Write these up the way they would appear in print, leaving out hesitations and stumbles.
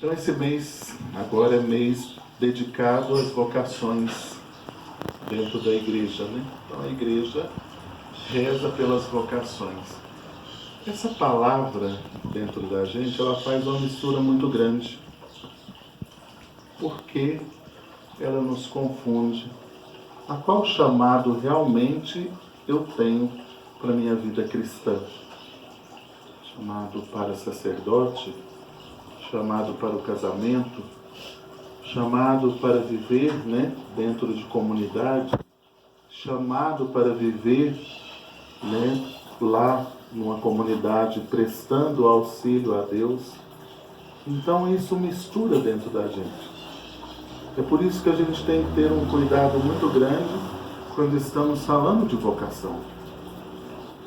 Então esse mês agora é mês dedicado às vocações dentro da igreja, né? Então a igreja reza pelas vocações. Essa palavra dentro da gente, ela faz uma mistura muito grande, porque ela nos confunde. A qual chamado realmente eu tenho para a minha vida cristã? Chamado para sacerdote? Chamado para o casamento? Chamado para viver, né, dentro de comunidade? Chamado para viver, né, lá numa comunidade prestando auxílio a Deus? Então isso mistura dentro da gente. É por isso que a gente tem que ter um cuidado muito grande quando estamos falando de vocação.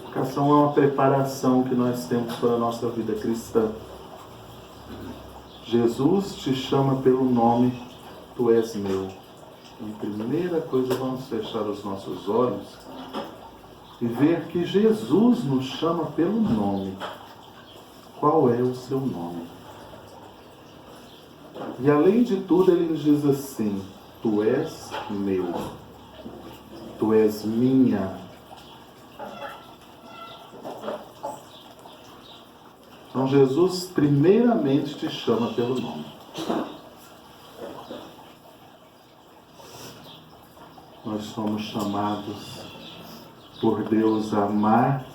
Vocação é uma preparação que nós temos para a nossa vida cristã. Jesus te chama pelo nome, tu és meu. A primeira coisa, vamos fechar os nossos olhos e ver que Jesus nos chama pelo nome. Qual é o seu nome? E além de tudo, ele nos diz assim: tu és meu, tu és minha. Então Jesus primeiramente te chama pelo nome. Nós somos chamados por Deus a amar,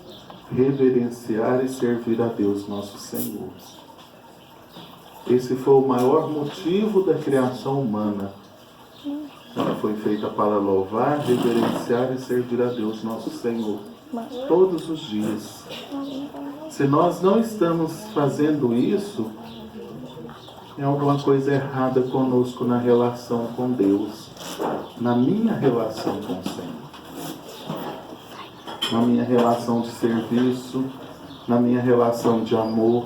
reverenciar e servir a Deus nosso Senhor. Esse foi o maior motivo da criação humana. Ela foi feita para louvar, reverenciar e servir a Deus nosso Senhor todos os dias. Se nós não estamos fazendo isso, tem alguma coisa errada conosco na relação com Deus, na minha relação com o Senhor, na minha relação de serviço, na minha relação de amor.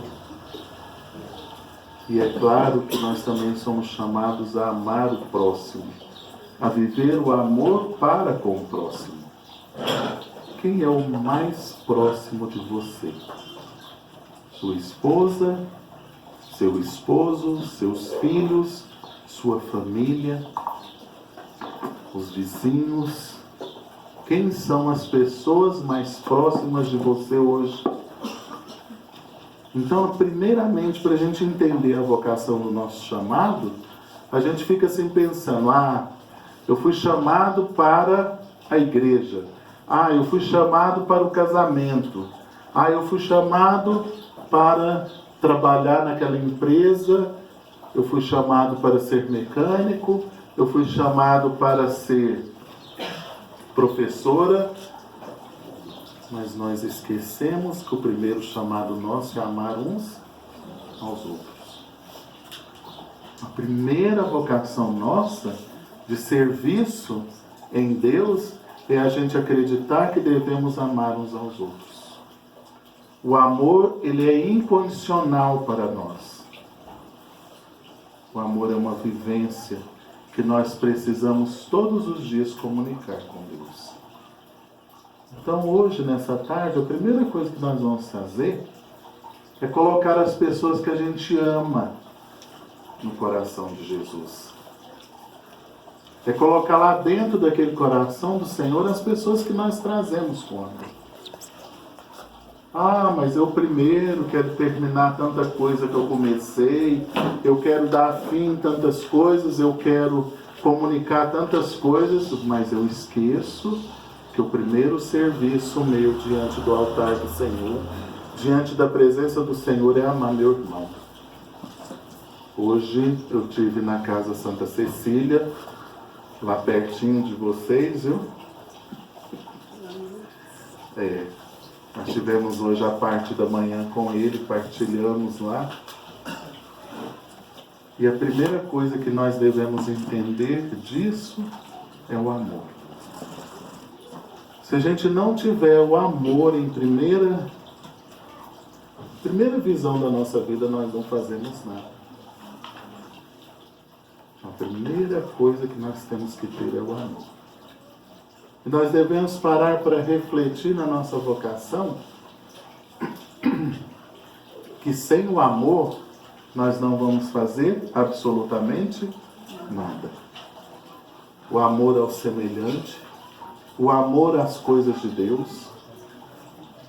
E é claro que nós também somos chamados a amar o próximo, a viver o amor para com o próximo. Quem é o mais próximo de você? Sua esposa, seu esposo, seus filhos, sua família, os vizinhos? Quem são as pessoas mais próximas de você hoje? Então, primeiramente, para a gente entender a vocação do nosso chamado, a gente fica assim pensando: eu fui chamado para a igreja, eu fui chamado para o casamento, eu fui chamado para trabalhar naquela empresa, eu fui chamado para ser mecânico, eu fui chamado para ser professora. Mas nós esquecemos que o primeiro chamado nosso é amar uns aos outros. A primeira vocação nossa de serviço em Deus é a gente acreditar que devemos amar uns aos outros. O amor, ele é incondicional para nós. O amor é uma vivência que nós precisamos todos os dias comunicar com Deus. Então hoje, nessa tarde, a primeira coisa que nós vamos fazer é colocar as pessoas que a gente ama no coração de Jesus. É colocar lá dentro daquele coração do Senhor as pessoas que nós trazemos com amor. Mas eu primeiro quero terminar tanta coisa que eu comecei, eu quero dar fim em tantas coisas, eu quero comunicar tantas coisas, mas eu esqueço que o primeiro serviço meu diante do altar do Senhor, diante da presença do Senhor, é amar meu irmão. Hoje eu estive na Casa Santa Cecília, lá pertinho de vocês, viu? Nós tivemos hoje a parte da manhã com ele, partilhamos lá. E a primeira coisa que nós devemos entender disso é o amor. Se a gente não tiver o amor em primeira visão da nossa vida, nós não fazemos nada. A primeira coisa que nós temos que ter é o amor. E nós devemos parar para refletir na nossa vocação que sem o amor nós não vamos fazer absolutamente nada. O amor ao semelhante, o amor às coisas de Deus,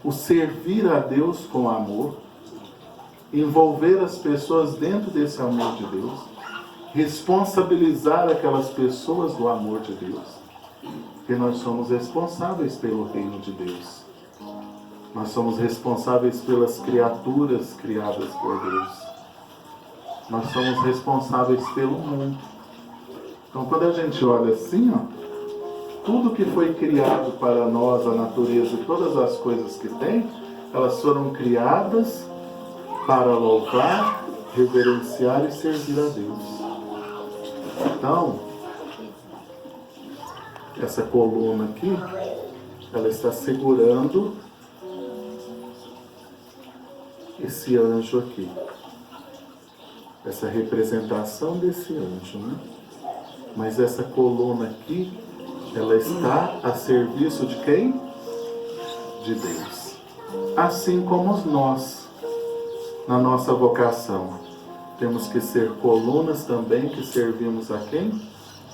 o servir a Deus com amor, envolver as pessoas dentro desse amor de Deus, responsabilizar aquelas pessoas do amor de Deus, porque nós somos responsáveis pelo reino de Deus. Nós somos responsáveis pelas criaturas criadas por Deus. Nós somos responsáveis pelo mundo. Então, quando a gente olha assim, tudo que foi criado para nós, a natureza e todas as coisas que tem, elas foram criadas para louvar, reverenciar e servir a Deus. Então, essa coluna aqui, ela está segurando esse anjo aqui. Essa representação desse anjo, né? Mas essa coluna aqui, ela está a serviço de quem? De Deus. Assim como nós, na nossa vocação, temos que ser colunas também que servimos a quem?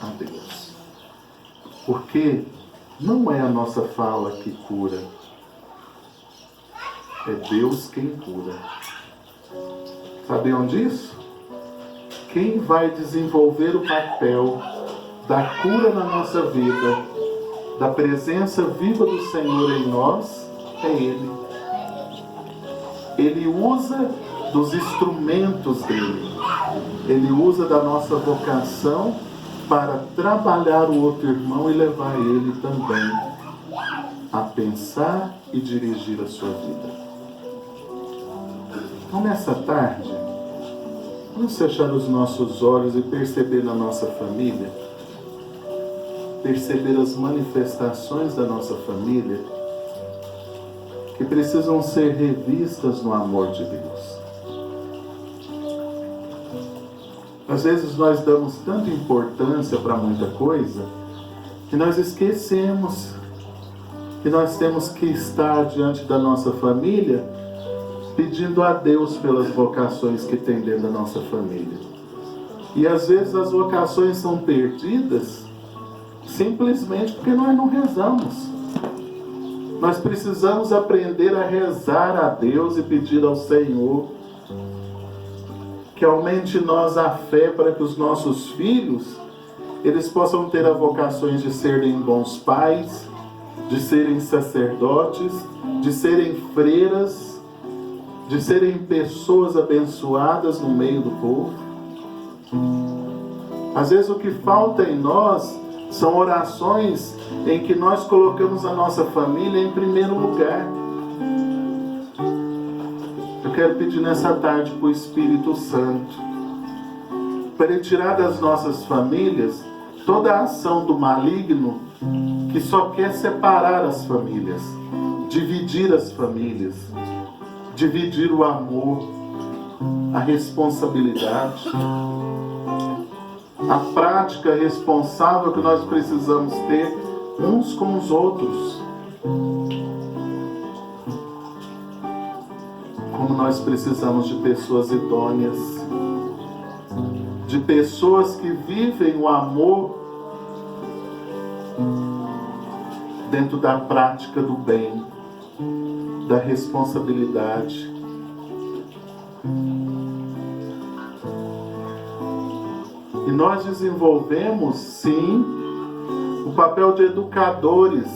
A Deus. Porque não é a nossa fala que cura, é Deus quem cura. Sabiam disso? Quem vai desenvolver o papel da cura na nossa vida, da presença viva do Senhor em nós, é Ele. Ele usa dos instrumentos dele. Ele usa da nossa vocação para trabalhar o outro irmão e levar ele também a pensar e dirigir a sua vida. Então, nessa tarde, vamos fechar os nossos olhos e perceber na nossa família, perceber as manifestações da nossa família que precisam ser revistas no amor de Deus. Às vezes nós damos tanta importância para muita coisa que nós esquecemos que nós temos que estar diante da nossa família pedindo a Deus pelas vocações que tem dentro da nossa família. E às vezes as vocações são perdidas simplesmente porque nós não rezamos. Nós precisamos aprender a rezar a Deus e pedir ao Senhor que aumente em nós a fé para que os nossos filhos, eles possam ter a vocação de serem bons pais, de serem sacerdotes, de serem freiras, de serem pessoas abençoadas no meio do povo. Às vezes o que falta em nós são orações em que nós colocamos a nossa família em primeiro lugar. Eu quero pedir nessa tarde para o Espírito Santo, para ele tirar das nossas famílias toda a ação do maligno que só quer separar as famílias, dividir as famílias, dividir o amor, a responsabilidade, a prática responsável que nós precisamos ter uns com os outros. Como nós precisamos de pessoas idôneas, de pessoas que vivem o amor dentro da prática do bem, da responsabilidade. E nós desenvolvemos, sim, o papel de educadores.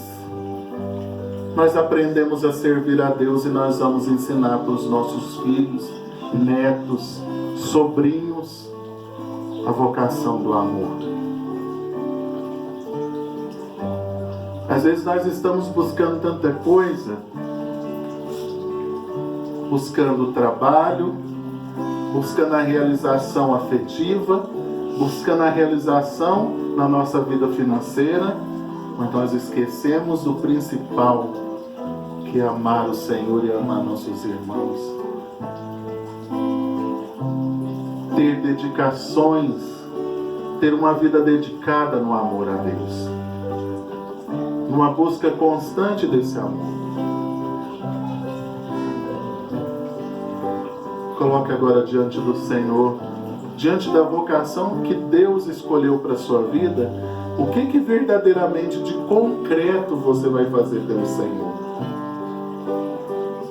Nós aprendemos a servir a Deus e nós vamos ensinar para os nossos filhos, netos, sobrinhos, a vocação do amor. Às vezes nós estamos buscando tanta coisa, buscando trabalho, buscando a realização afetiva, buscando a realização na nossa vida financeira, mas nós esquecemos do principal, que é amar o Senhor e amar nossos irmãos. Ter dedicações, ter uma vida dedicada no amor a Deus, numa busca constante desse amor. Coloque agora diante do Senhor, diante da vocação que Deus escolheu para a sua vida, o que verdadeiramente de concreto você vai fazer pelo Senhor?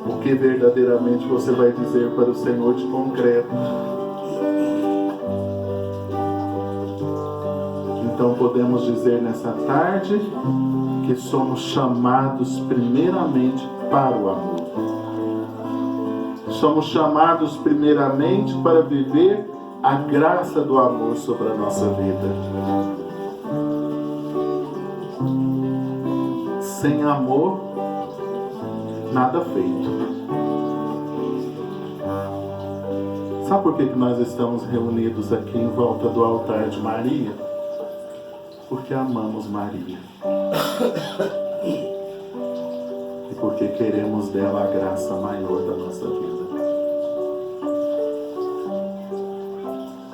O que verdadeiramente você vai dizer para o Senhor de concreto? Então podemos dizer nessa tarde que somos chamados primeiramente para o amor. Somos chamados primeiramente para viver a graça do amor sobre a nossa vida. Sem amor, nada feito. Sabe por que nós estamos reunidos aqui em volta do altar de Maria? Porque amamos Maria. E porque queremos dela a graça maior da nossa vida.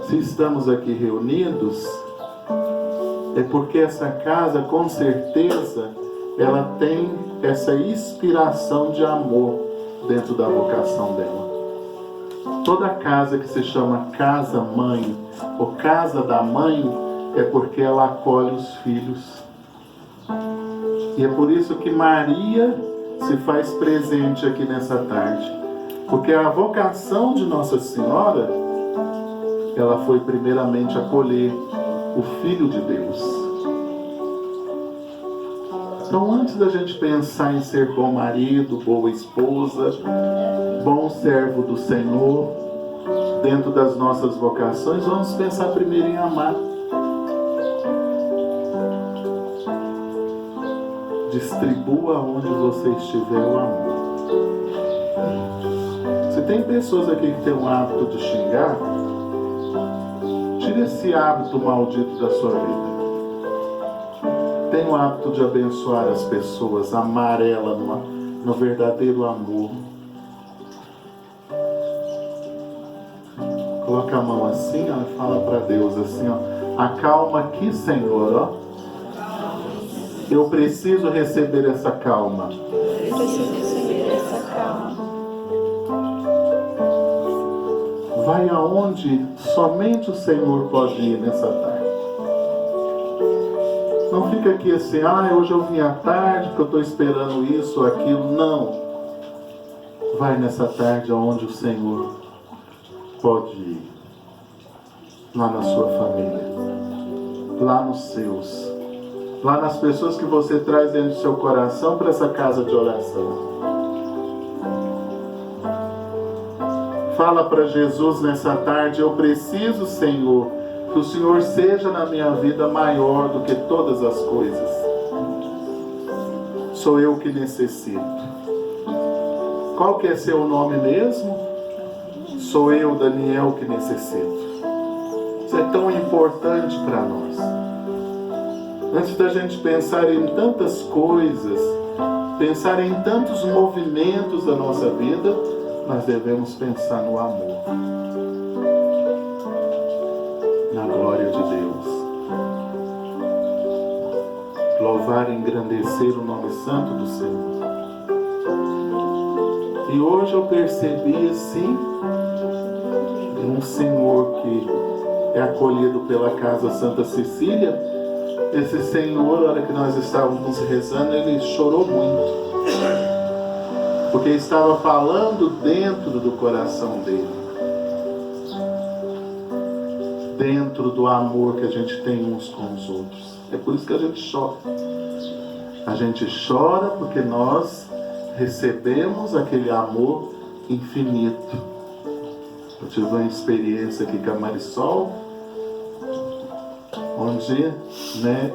Se estamos aqui reunidos, é porque essa casa, com certeza, ela tem essa inspiração de amor dentro da vocação dela. Toda casa que se chama casa-mãe ou casa da mãe é porque ela acolhe os filhos. E é por isso que Maria se faz presente aqui nessa tarde. Porque a vocação de Nossa Senhora, ela foi primeiramente acolher o Filho de Deus. Então, antes da gente pensar em ser bom marido, boa esposa, bom servo do Senhor, dentro das nossas vocações, vamos pensar primeiro em amar. Distribua onde você estiver o amor. Se tem pessoas aqui que têm o hábito de xingar, tire esse hábito maldito da sua vida. Tenha o hábito de abençoar as pessoas, amar ela no verdadeiro amor. Coloca a mão assim, ó, e fala para Deus assim, ó: acalma aqui, Senhor, ó. Eu preciso receber essa calma. Vai aonde somente o Senhor pode ir nessa tarde. Não fica aqui assim, hoje eu vim à tarde porque eu estou esperando isso ou aquilo. Não. Vai nessa tarde aonde o Senhor pode ir. Lá na sua família. Lá nos seus. Lá nas pessoas que você traz dentro do seu coração para essa casa de oração. Fala para Jesus nessa tarde: eu preciso, Senhor, que o Senhor seja na minha vida maior do que todas as coisas. Sou eu que necessito. Qual que é seu nome mesmo? Sou eu, Daniel, que necessito. Isso é tão importante para nós. Antes da gente pensar em tantas coisas, pensar em tantos movimentos da nossa vida, nós devemos pensar no amor, na glória de Deus. Louvar e engrandecer o nome santo do Senhor. E hoje eu percebi assim, um senhor que é acolhido pela Casa Santa Cecília. Esse senhor, na hora que nós estávamos rezando, ele chorou muito. Porque estava falando dentro do coração dele. Dentro do amor que a gente tem uns com os outros. É por isso que a gente chora. A gente chora porque nós recebemos aquele amor infinito. Eu tive uma experiência aqui com a Marisol, onde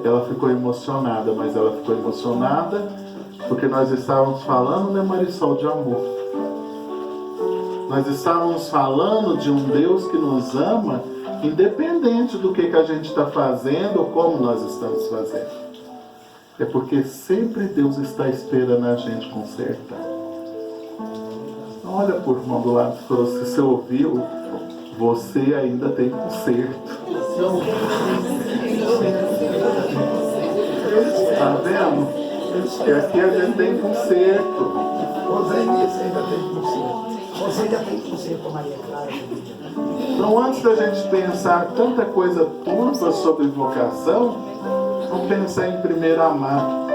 ela ficou emocionada, mas ela ficou emocionada porque nós estávamos falando, Marisol, de amor. Nós estávamos falando de um Deus que nos ama, independente do que a gente está fazendo ou como nós estamos fazendo. É porque sempre Deus está esperando a gente consertar. Olha por irmão do lado, se você ouviu, você ainda tem conserto. Está vendo? E aqui a gente tem conserto. Você já tem conselho com Maria Clara? Então, antes da gente pensar tanta coisa turva sobre vocação, vamos pensar em primeiro amar.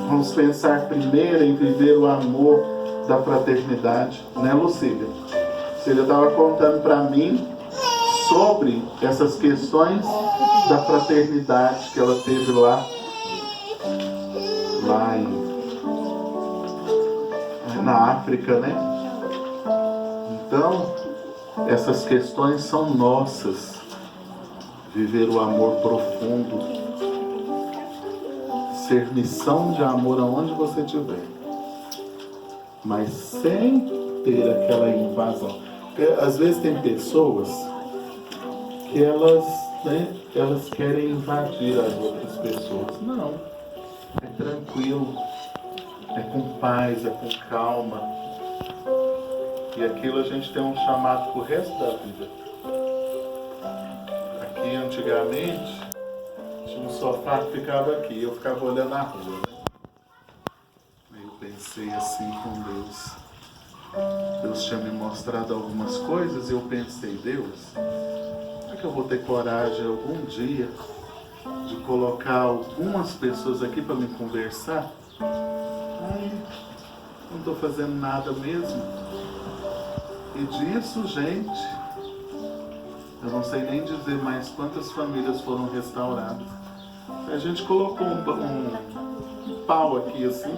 Vamos pensar primeiro em viver o amor da fraternidade, né, Lucília? Lucília estava contando para mim sobre essas questões da fraternidade que ela teve lá na África, né? Então, essas questões são nossas. Viver o amor profundo, ser missão de amor aonde você estiver, mas sem ter aquela invasão. Porque, às vezes tem pessoas que elas querem invadir as outras pessoas. Não, é tranquilo, é com paz, é com calma. E aquilo a gente tem um chamado pro resto da vida. Aqui antigamente tinha um sofá que ficava aqui, eu ficava olhando a rua, né? Aí eu pensei assim com Deus. Deus tinha me mostrado algumas coisas e eu pensei, Deus, será que eu vou ter coragem algum dia de colocar algumas pessoas aqui para me conversar? Ai, não estou fazendo nada mesmo. E disso, gente, eu não sei nem dizer mais quantas famílias foram restauradas. A gente colocou um pau aqui assim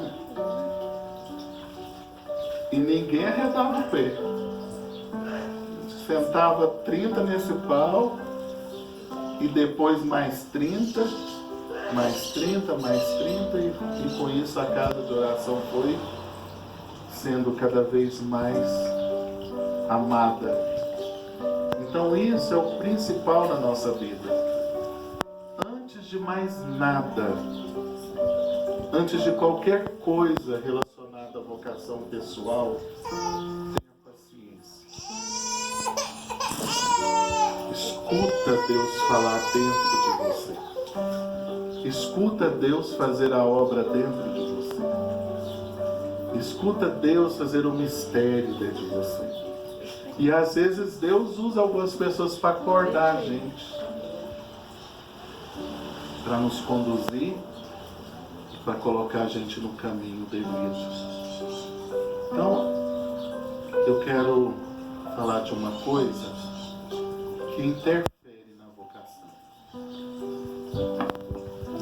e ninguém arredava o pé. A gente sentava 30 nesse pau e depois mais 30, mais 30, mais 30 e com isso a casa de oração foi sendo cada vez mais amada. Então isso é o principal na nossa vida. Antes de mais nada, antes de qualquer coisa relacionada à vocação pessoal, tenha paciência. Escuta Deus falar dentro de você. Escuta Deus fazer a obra dentro de você. Escuta Deus fazer o mistério dentro de você. E às vezes Deus usa algumas pessoas para acordar a gente, para nos conduzir, para colocar a gente no caminho devido. Então, eu quero falar de uma coisa que interfere na vocação.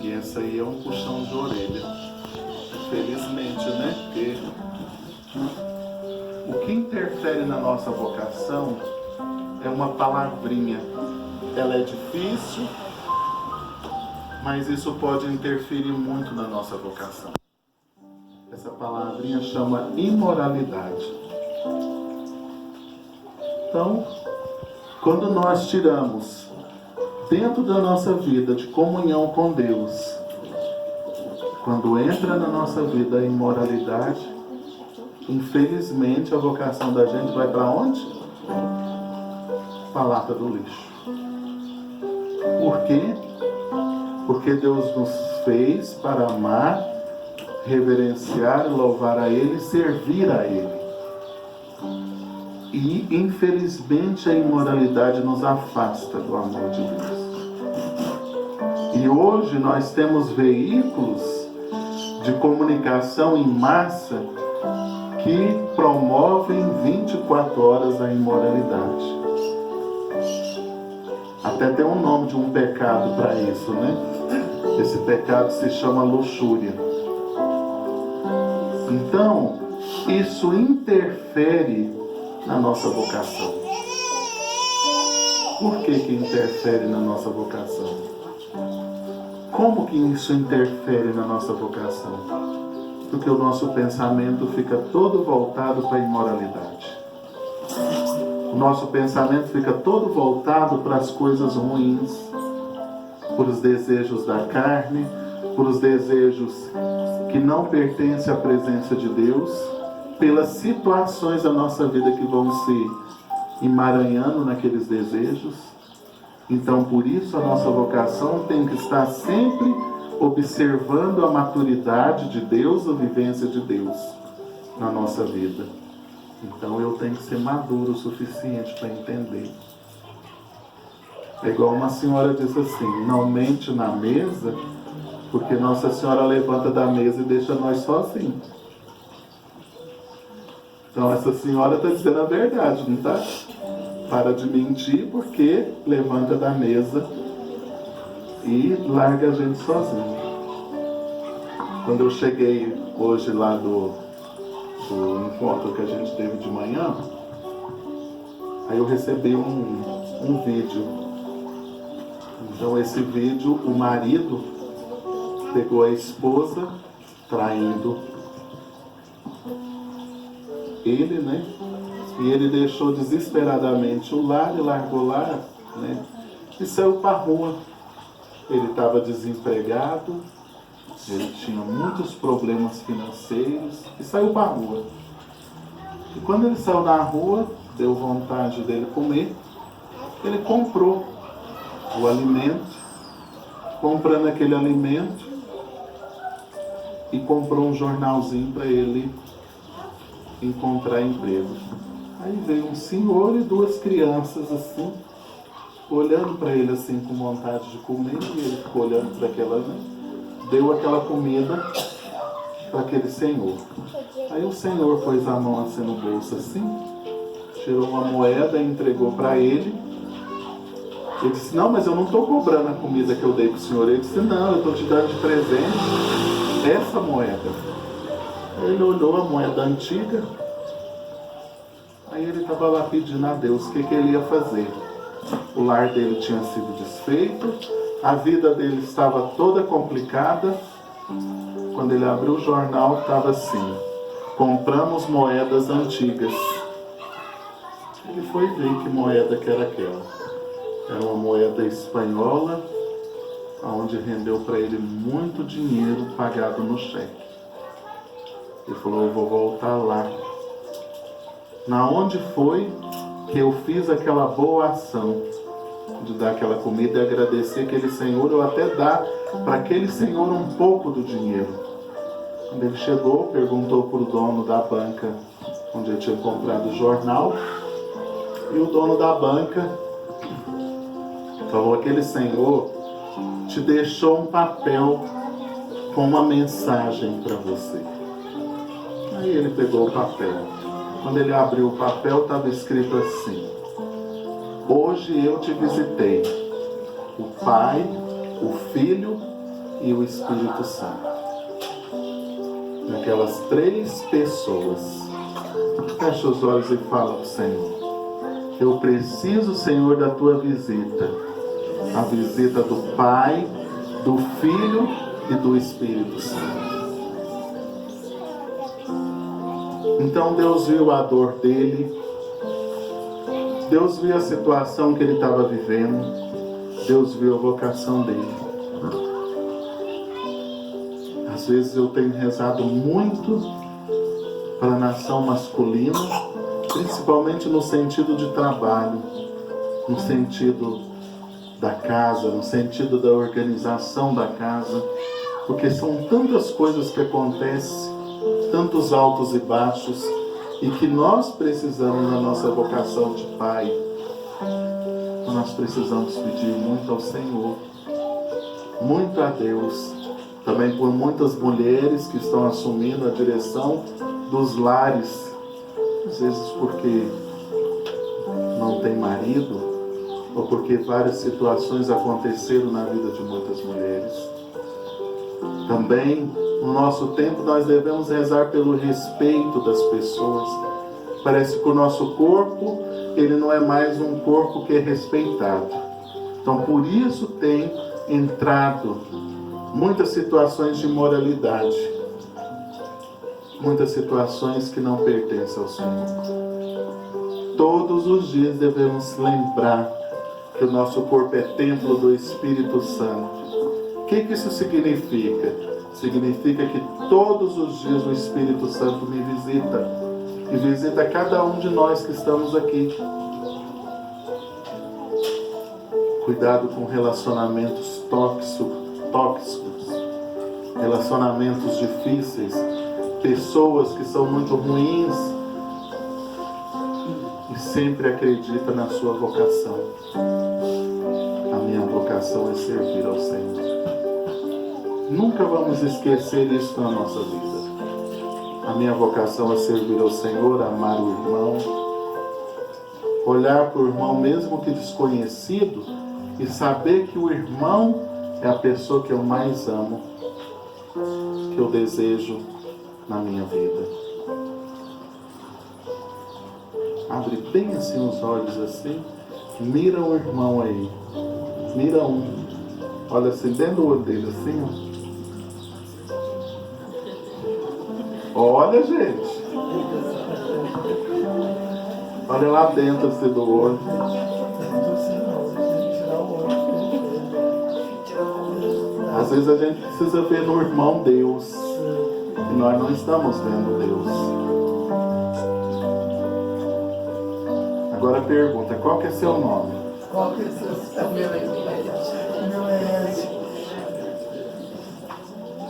E essa aí é um puxão de orelha. Infelizmente, né? Porque o que interfere na nossa vocação é uma palavrinha. Ela é difícil, mas isso pode interferir muito na nossa vocação. Essa palavrinha chama imoralidade. Então, quando nós tiramos dentro da nossa vida de comunhão com Deus, quando entra na nossa vida a imoralidade, infelizmente a vocação da gente vai para onde? Para a lata do lixo. Por quê? Porque Deus nos fez para amar, reverenciar, louvar a Ele, servir a Ele. E, infelizmente, a imoralidade nos afasta do amor de Deus. E hoje nós temos veículos de comunicação em massa que promovem 24 horas a imoralidade. Até tem um nome de um pecado para isso, né? Esse pecado se chama luxúria. Então, isso interfere na nossa vocação. Por que interfere na nossa vocação? Como que isso interfere na nossa vocação? Porque o nosso pensamento fica todo voltado para a imoralidade. O nosso pensamento fica todo voltado para as coisas ruins, por os desejos da carne, por os desejos que não pertencem à presença de Deus, pelas situações da nossa vida que vão se emaranhando naqueles desejos. Então, por isso, a nossa vocação tem que estar sempre observando a maturidade de Deus, a vivência de Deus na nossa vida. Então eu tenho que ser maduro o suficiente para entender. É igual uma senhora disse assim: não mente na mesa, porque Nossa Senhora levanta da mesa e deixa nós sozinhos. Então essa senhora está dizendo a verdade, não está? Para de mentir, porque levanta da mesa e larga a gente sozinho. Quando eu cheguei hoje lá do encontro que a gente teve de manhã, aí eu recebi um vídeo. Então esse vídeo, o marido pegou a esposa traindo ele, né? E ele deixou desesperadamente o lar e largou lá, né? E saiu para a rua. Ele estava desempregado, ele tinha muitos problemas financeiros e saiu para a rua. E quando ele saiu na rua, deu vontade dele comer, ele comprou o alimento, comprando aquele alimento, e comprou um jornalzinho para ele encontrar emprego. Aí veio um senhor e duas crianças assim, olhando para ele assim com vontade de comer, e ele ficou olhando para aquela, né? Deu aquela comida para aquele senhor. Aí o senhor pôs a mão assim no bolso assim, tirou uma moeda e entregou para ele. Ele disse: não, mas eu não estou cobrando a comida que eu dei para o senhor. Ele disse: não, eu estou te dando de presente essa moeda. Aí ele olhou a moeda antiga. Aí ele estava lá pedindo a Deus o que ele ia fazer. O lar dele tinha sido desfeito, a vida dele estava toda complicada. Quando ele abriu o jornal, estava assim: compramos moedas antigas. Ele foi ver que moeda que era aquela. Era uma moeda espanhola, onde rendeu para ele muito dinheiro pagado no cheque. Ele falou: eu vou voltar lá. Na onde foi que eu fiz aquela boa ação de dar aquela comida e agradecer aquele senhor, ou até dar para aquele senhor um pouco do dinheiro. Quando ele chegou, perguntou para o dono da banca onde ele tinha comprado o jornal, e o dono da banca falou: aquele senhor te deixou um papel com uma mensagem para você. Aí ele pegou o papel. Quando ele abriu o papel, estava escrito assim: hoje eu te visitei, o Pai, o Filho e o Espírito Santo. Aquelas três pessoas. Fecha os olhos e fala para o Senhor: eu preciso, Senhor, da tua visita. A visita do Pai, do Filho e do Espírito Santo. Então Deus viu a dor dele, Deus viu a situação que ele estava vivendo, Deus viu a vocação dele. Às vezes eu tenho rezado muito para a nação masculina, principalmente no sentido de trabalho, no sentido da casa, no sentido da organização da casa, porque são tantas coisas que acontecem, tantos altos e baixos, e que nós precisamos, na nossa vocação de pai, nós precisamos pedir muito ao Senhor, muito a Deus, também por muitas mulheres que estão assumindo a direção dos lares, às vezes porque não tem marido, ou porque várias situações aconteceram na vida de muitas mulheres. Também, no nosso tempo, nós devemos rezar pelo respeito das pessoas. Parece que o nosso corpo, ele não é mais um corpo que é respeitado. Então, por isso tem entrado muitas situações de imoralidade, muitas situações que não pertencem ao Senhor. Todos os dias devemos lembrar que o nosso corpo é templo do Espírito Santo. O que isso significa? Significa que todos os dias o Espírito Santo me visita, e visita cada um de nós que estamos aqui. Cuidado com relacionamentos tóxicos, relacionamentos difíceis, pessoas que são muito ruins, sempre acredita na sua vocação. A minha vocação é servir ao Senhor. Nunca vamos esquecer isso na nossa vida. A minha vocação é servir ao Senhor, amar o irmão, olhar para o irmão mesmo que desconhecido e saber que o irmão é a pessoa que eu mais amo, que eu desejo na minha vida. Abre bem assim os olhos assim, mira o irmão aí, mira um, olha assim dentro do olho dele assim, ó. Olha, gente. Olha lá dentro assim do olho. Às vezes a gente precisa ver no irmão Deus. E nós não estamos vendo Deus. Agora pergunta, qual que é seu nome? Qual que é o meu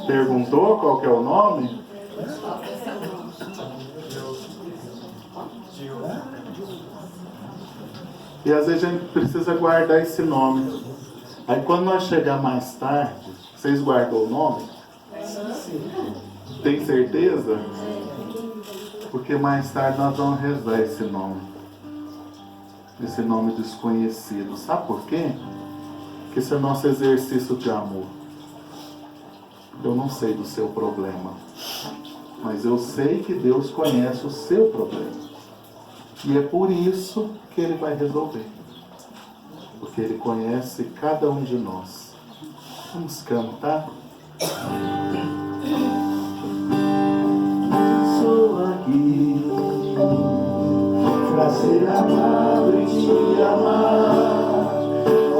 Perguntou qual que é o nome? E às vezes a gente precisa guardar esse nome. Aí quando nós chegar mais tarde, vocês guardou o nome? Tem certeza? Porque mais tarde nós vamos rezar esse nome. Esse nome desconhecido. Sabe por quê? Porque esse é o nosso exercício de amor. Eu não sei do seu problema, mas eu sei que Deus conhece o seu problema. E é por isso que Ele vai resolver. Porque Ele conhece cada um de nós. Vamos cantar? Sou aqui pra ser amado e te amar,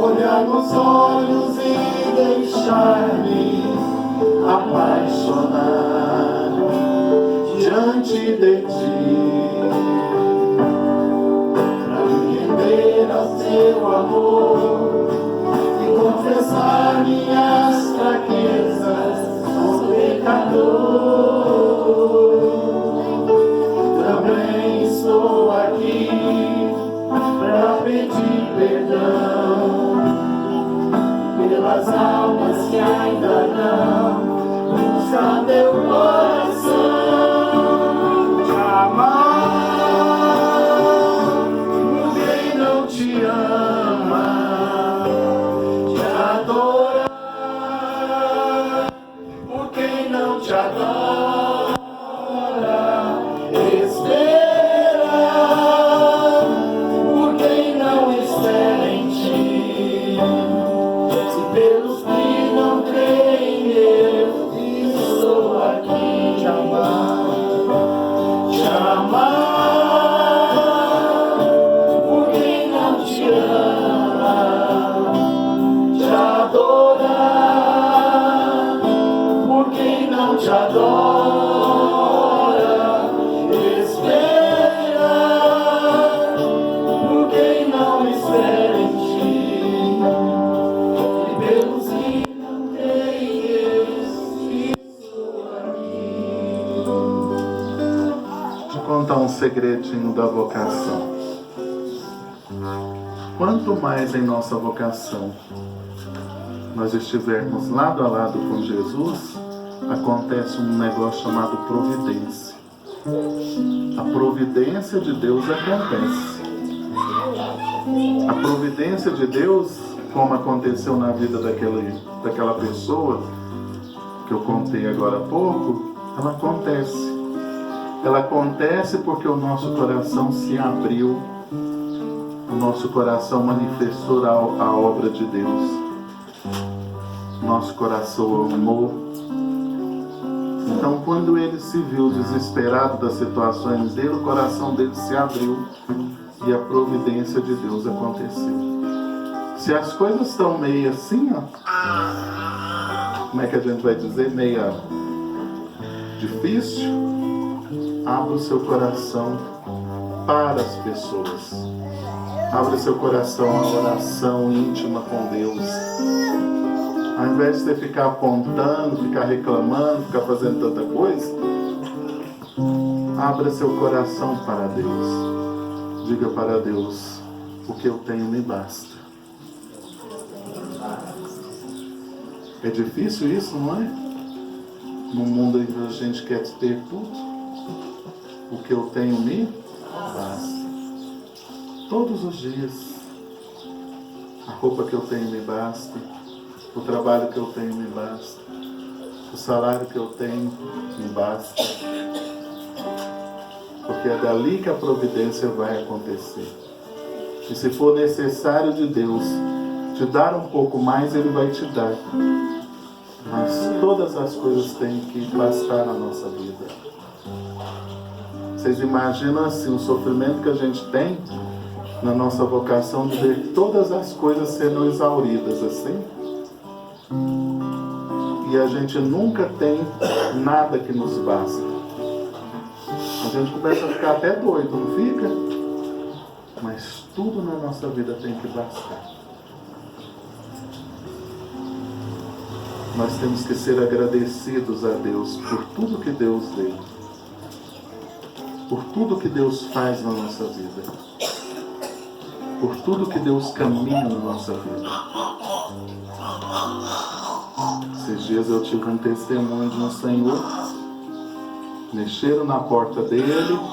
olhar nos olhos e deixar-me apaixonar diante de ti, pra me render ao teu amor e confessar minhas fraquezas, sou pecador. Também estou aqui pra pedir perdão pelas almas que ainda não buscam teu coração. Te amar por quem não te ama, te adorar por quem não te adora, esperar por quem não espera em ti. Se pelos que não creem eu estou aqui, te amar por quem não te ama, te adorar por quem não te adora, esperar por quem não espera em ti. E pelos que não creem eu estou aqui. Deixa eu contar um segredinho da vocação. Quanto mais em nossa vocação nós estivermos lado a lado com Jesus, acontece um negócio chamado providência. A providência de Deus acontece. A providência de Deus, como aconteceu na vida daquela pessoa que eu contei agora há pouco, ela acontece. Ela acontece porque o nosso coração se abriu, o nosso coração manifestou a obra de Deus. Nosso coração amou. Então, quando ele se viu desesperado das situações dele, o coração dele se abriu e a providência de Deus aconteceu. Se as coisas estão meio assim, ó, como é que a gente vai dizer? Meia difícil, abra o seu coração para as pessoas. Abra seu coração a oração íntima com Deus. Ao invés de você ficar apontando, ficar reclamando, ficar fazendo tanta coisa, abra seu coração para Deus. Diga para Deus: o que eu tenho me basta. É difícil isso, não é? Num mundo em que a gente quer ter tudo. O que eu tenho me basta. Todos os dias. A roupa que eu tenho me basta. O trabalho que eu tenho me basta. O salário que eu tenho me basta. Porque é dali que a providência vai acontecer. E se for necessário de Deus te dar um pouco mais, Ele vai te dar. Mas todas as coisas têm que bastar na nossa vida. Vocês imaginam assim o sofrimento que a gente tem na nossa vocação de ver todas as coisas sendo exauridas assim? E a gente nunca tem nada que nos basta. A gente começa a ficar até doido, não fica? Mas tudo na nossa vida tem que bastar. Nós temos que ser agradecidos a Deus por tudo que Deus deu. Por tudo que Deus faz na nossa vida. Por tudo que Deus caminha na nossa vida. Esses dias eu tive um testemunho de um senhor. Mexeram na porta dele.